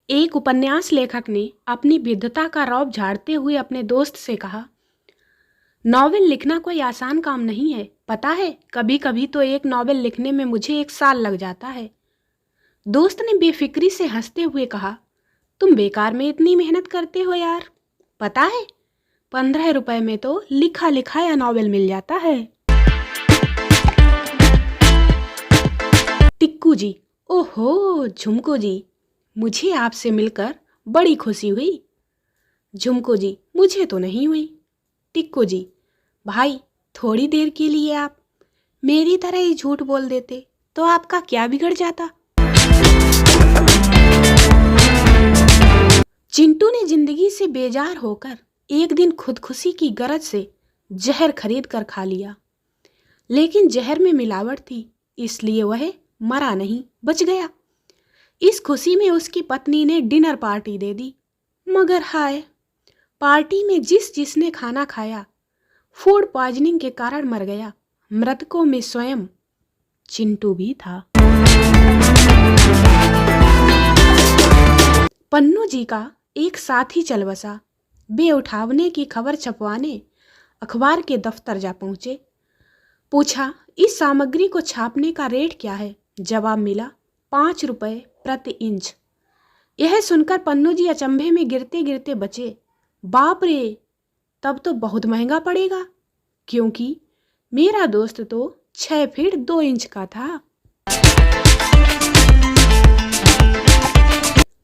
एक उपन्यास लेखक ने अपनी विद्वता का रौब झाड़ते हुए अपने दोस्त से कहा, नॉवेल लिखना कोई आसान काम नहीं है। पता है, कभी कभी तो एक नॉवेल लिखने में मुझे 1 साल लग जाता है। दोस्त ने बेफिक्री से हंसते हुए कहा, तुम बेकार में इतनी मेहनत करते हो यार। पता है, 15 रुपए में तो लिखा लिखाया नॉवेल मिल जाता है। टिक्कू जी, ओहो झुमको जी, मुझे आपसे मिलकर बड़ी खुशी हुई। झुमको जी, मुझे तो नहीं हुई। टिक्कू जी, भाई थोड़ी देर के लिए आप मेरी तरह ही झूठ बोल देते तो आपका क्या बिगड़ जाता। चिंटू ने जिंदगी से बेजार होकर एक दिन खुदकुशी की गरज से जहर खरीद कर खा लिया, लेकिन जहर में मिलावट थी, इसलिए वह मरा नहीं, बच गया। इस खुशी में उसकी पत्नी ने डिनर पार्टी दे दी, मगर हाय, पार्टी में जिसने खाना खाया फूड पॉइजनिंग के कारण मर गया। मृतकों में स्वयं चिंटू भी था। पन्नू जी का एक साथी चल बसा। वे उठावने की खबर छपवाने अखबार के दफ्तर जा पहुंचे। पूछा, इस सामग्री को छापने का रेट क्या है? जवाब मिला, 5 रुपए प्रति इंच। यह सुनकर पन्नू जी अचंभे में गिरते गिरते बचे। बाप रे, तब तो बहुत महंगा पड़ेगा, क्योंकि मेरा दोस्त तो 6 फीट 2 इंच का था।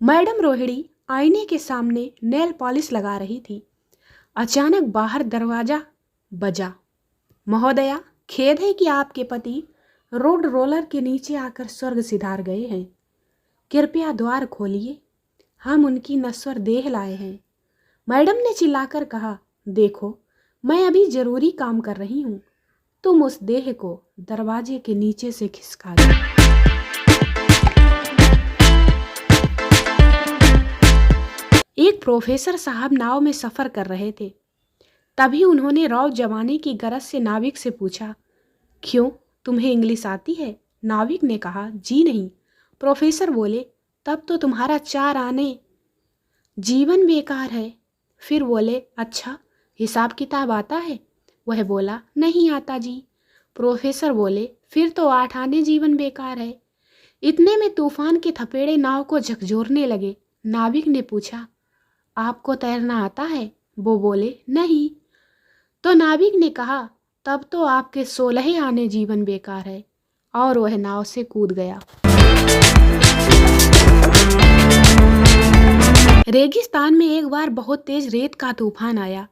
मैडम रोहिणी आईने के सामने नेल पॉलिश लगा रही थी। अचानक बाहर दरवाजा बजा। महोदया, खेद है कि आपके पति रोड रोलर के नीचे आकर स्वर्ग सिधार गए हैं। कृपया द्वार खोलिए, हम उनकी नश्वर देह लाए हैं। मैडम ने चिल्लाकर कहा, देखो, मैं अभी जरूरी काम कर रही हूँ, तुम उस देह को दरवाजे के नीचे से खिसका दो। एक प्रोफेसर साहब नाव में सफर कर रहे थे। तभी उन्होंने रौब जमाने की गरज से नाविक से पूछा, क्यों, तुम्हें इंग्लिश आती है? नाविक ने कहा, जी नहीं। प्रोफेसर बोले, तब तो तुम्हारा 4 आने जीवन बेकार है। फिर बोले, अच्छा, हिसाब किताब आता है? वह बोला, नहीं आता जी। प्रोफेसर बोले, फिर तो 8 आने जीवन बेकार है। इतने में तूफान के थपेड़े नाव को झकझोरने लगे। नाविक ने पूछा, आपको तैरना आता है? वो बोले, नहीं। तो नाविक ने कहा, तब तो आपके 16 आने जीवन बेकार है। और वह नाव से कूद गया। रेगिस्तान में एक बार बहुत तेज रेत का तूफान आया।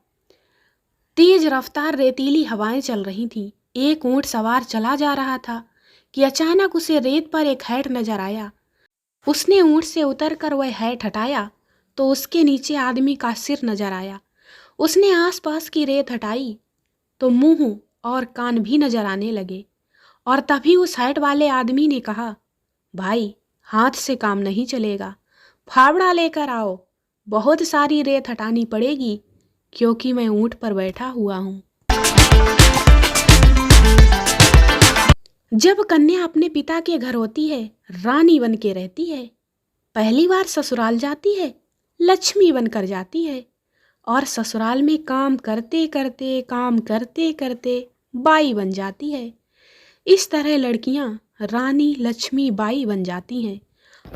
तेज रफ्तार रेतीली हवाएं चल रही थीं। एक ऊंट सवार चला जा रहा था कि अचानक उसे रेत पर एक हैट नजर आया। उसने ऊंट से उतरकर वह हैट हटाया तो उसके नीचे आदमी का सिर नजर आया। उसने आसपास की रेत हटाई तो मुंह और कान भी नजर आने लगे। और तभी उस हैट वाले आदमी ने कहा, भाई, हाथ से काम नहीं चलेगा, फावड़ा लेकर आओ, बहुत सारी रेत हटानी पड़ेगी, क्योंकि मैं ऊंट पर बैठा हुआ हूं। जब कन्या अपने पिता के घर होती है, रानी बन के रहती है। पहली बार ससुराल जाती है, लक्ष्मी बनकर जाती है, और ससुराल में काम करते करते बाई बन जाती है। इस तरह लड़कियां रानी, लक्ष्मी, बाई बन जाती हैं।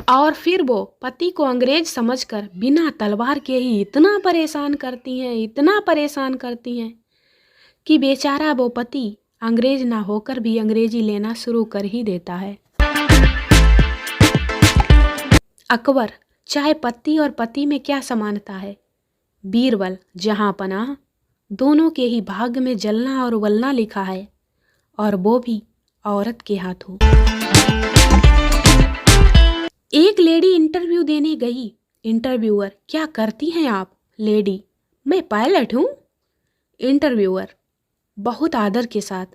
और फिर वो पति को अंग्रेज समझकर बिना तलवार के ही इतना परेशान करती हैं कि बेचारा वो पति अंग्रेज ना होकर भी अंग्रेजी लेना शुरू कर ही देता है। अकबर, चाहे पति और पति में क्या समानता है? बीरबल, जहां पनाह, दोनों के ही भाग्य में जलना और उबलना लिखा है, और वो भी औरत के हाथों। एक लेडी इंटरव्यू देने गई। इंटरव्यूअर, क्या करती हैं आप? लेडी, मैं पायलट हूँ। इंटरव्यूअर, बहुत आदर के साथ,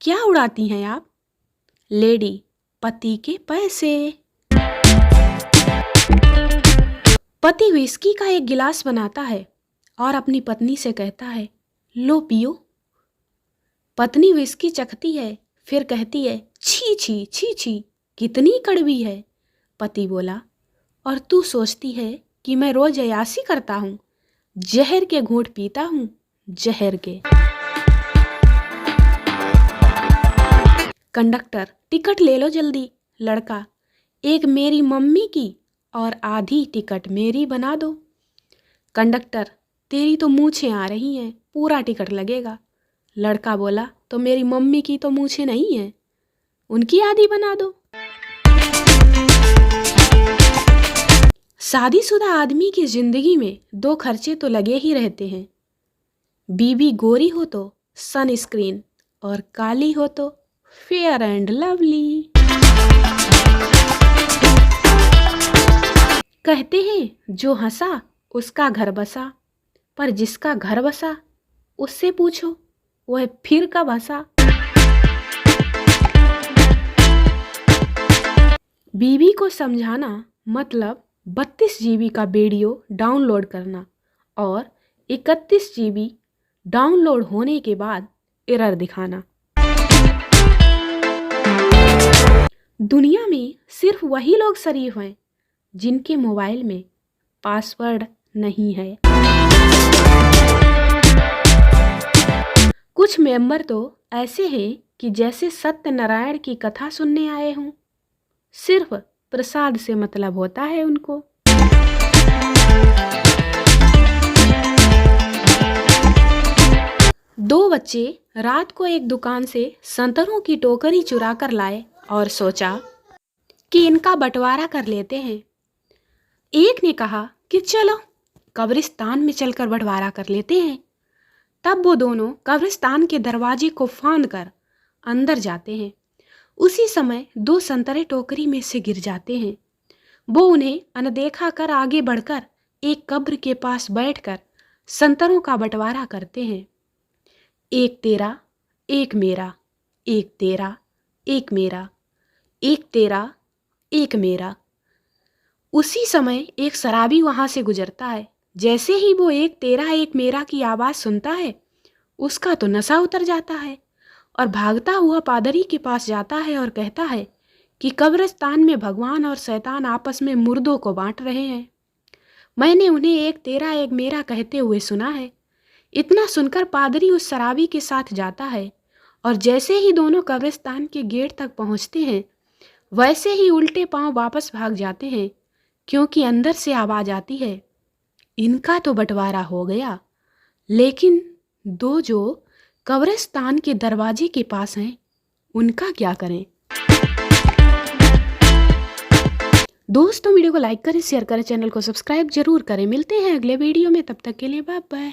क्या उड़ाती हैं आप? लेडी, पति के पैसे। पति विस्की का एक गिलास बनाता है और अपनी पत्नी से कहता है, लो पियो। पत्नी विस्की चखती है, फिर कहती है, छी छी छी छी, कितनी कड़वी है। पति बोला, और तू सोचती है कि मैं रोज अयासी करता हूँ, जहर के घूंट पीता हूँ, जहर के। कंडक्टर, टिकट ले लो जल्दी। लड़का, एक मेरी मम्मी की और आधी टिकट मेरी बना दो। कंडक्टर, तेरी तो मूछें आ रही हैं, पूरा टिकट लगेगा। लड़का बोला, तो मेरी मम्मी की तो मूछें नहीं हैं, उनकी आधी बना दो। शादीशुदा आदमी की जिंदगी में दो खर्चे तो लगे ही रहते हैं। बीवी गोरी हो तो सनस्क्रीन और काली हो तो फेयर एंड लवली। कहते हैं जो हंसा उसका घर बसा, पर जिसका घर बसा उससे पूछो वह फिर कब हंसा। बीवी को समझाना मतलब 32 GB का वीडियो डाउनलोड करना और 31 GB डाउनलोड होने के बाद एरर दिखाना। दुनिया में सिर्फ वही लोग शरीफ हैं जिनके मोबाइल में पासवर्ड नहीं है। कुछ मेंबर तो ऐसे हैं कि जैसे सत्यनारायण की कथा सुनने आए हों, सिर्फ प्रसाद से मतलब होता है उनको। दो बच्चे रात को एक दुकान से संतरों की टोकरी चुरा कर लाए और सोचा कि इनका बंटवारा कर लेते हैं। एक ने कहा कि चलो कब्रिस्तान में चलकर बंटवारा कर लेते हैं। तब वो दोनों कब्रिस्तान के दरवाजे को फांद कर अंदर जाते हैं। उसी समय दो संतरे टोकरी में से गिर जाते हैं। वो उन्हें अनदेखा कर आगे बढ़कर एक कब्र के पास बैठकर संतरों का बंटवारा करते हैं। एक तेरा, एक मेरा, एक तेरा, एक मेरा, एक तेरा, एक मेरा। उसी समय एक शराबी वहां से गुजरता है। जैसे ही वो एक तेरा एक मेरा की आवाज़ सुनता है, उसका तो नशा उतर जाता है और भागता हुआ पादरी के पास जाता है और कहता है कि कब्रिस्तान में भगवान और शैतान आपस में मुर्दों को बांट रहे हैं। मैंने उन्हें एक तेरा एक मेरा कहते हुए सुना है। इतना सुनकर पादरी उस शराबी के साथ जाता है और जैसे ही दोनों कब्रिस्तान के गेट तक पहुंचते हैं, वैसे ही उल्टे पांव वापस भाग जाते हैं, क्योंकि अंदर से आवाज़ आती है, इनका तो बंटवारा हो गया, लेकिन दो जो कब्रिस्तान के दरवाजे के पास हैं, उनका क्या करें। दोस्तों, वीडियो को लाइक करें, शेयर करें, चैनल को सब्सक्राइब जरूर करें। मिलते हैं अगले वीडियो में, तब तक के लिए बाय बाय।